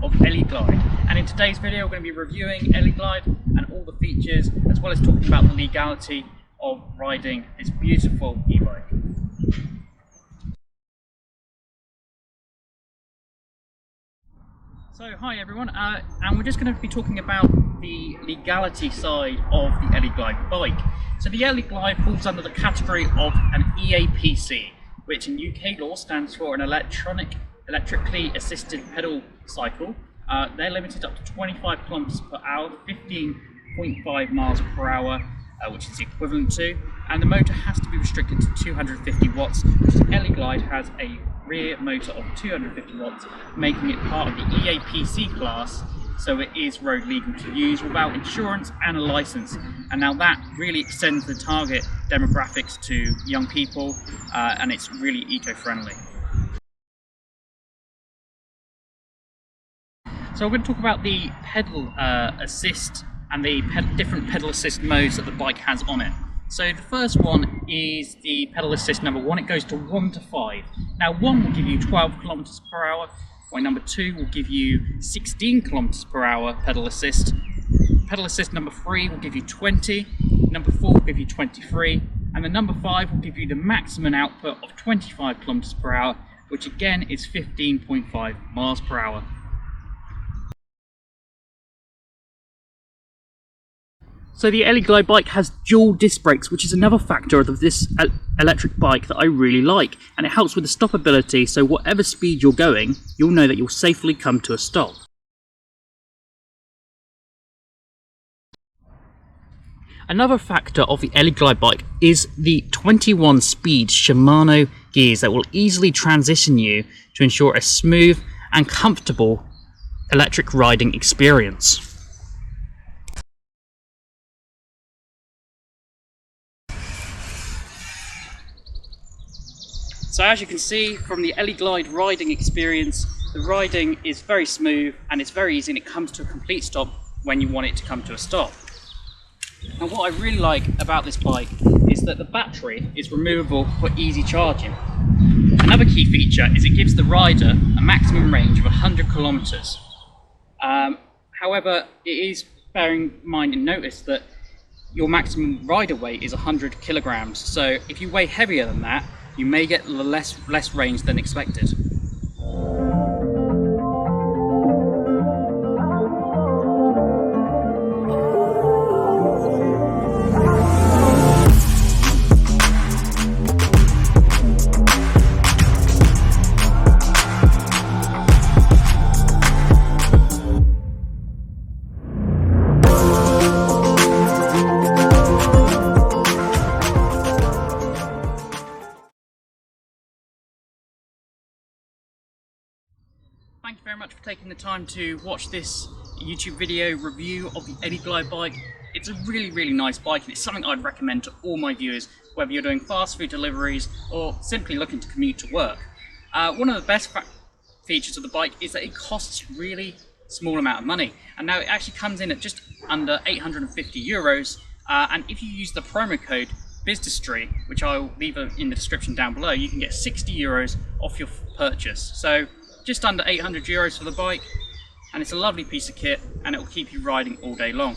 of Eleglide, and in today's video we're going to be reviewing Eleglide and all the features, as well as talking about the legality of riding this beautiful e-bike. So hi everyone, and we're just going to be talking about the legality side of the Eleglide bike. So the Eleglide falls under the category of an EAPC, which in UK law stands for an electrically assisted pedal cycle. They're limited up to 25 kilometers per hour, 15.5 miles per hour, which is equivalent to, and the motor has to be restricted to 250 watts, which Eleglide has a rear motor of 250 watts, making it part of the EAPC class, so it is road legal to use without insurance and a license. And now that really extends the target demographics to young people, and it's really eco-friendly. So we're going to talk about the pedal assist and the different pedal assist modes that the bike has on it. So the first one is the pedal assist number 1. It goes to 1 to 5. Now 1 will give you 12 kilometers per hour, while number 2 will give you 16 kilometers per hour pedal assist. Pedal assist number 3 will give you 20, number 4 will give you 23, and the number 5 will give you the maximum output of 25 kilometers per hour, which again is 15.5 miles per hour. So the Eleglide bike has dual disc brakes, which is another factor of this electric bike that I really like, and it helps with the stoppability, so whatever speed you're going, you'll know that you'll safely come to a stop. Another factor of the Eleglide bike is the 21-speed Shimano gears that will easily transition you to ensure a smooth and comfortable electric riding experience. So as you can see from the Eleglide riding experience, the riding is very smooth and it's very easy, and it comes to a complete stop when you want it to come to a stop. And what I really like about this bike is that the battery is removable for easy charging. Another key feature is it gives the rider a maximum range of 100 kilometers. However, it is bearing in mind and notice that your maximum rider weight is 100 kilograms. So if you weigh heavier than that, you may get less range than expected. Thank you very much for taking the time to watch this YouTube video review of the Eleglide bike. It's a really nice bike, and it's something I'd recommend to all my viewers, whether you're doing fast food deliveries or simply looking to commute to work. One of the best features of the bike is that it costs really small amount of money, and now it actually comes in at just under 850 euros, and if you use the promo code Bizdustry, which I'll leave in the description down below, you can get 60 euros off your purchase. So just under 800 euros for the bike, and it's a lovely piece of kit, and it will keep you riding all day long.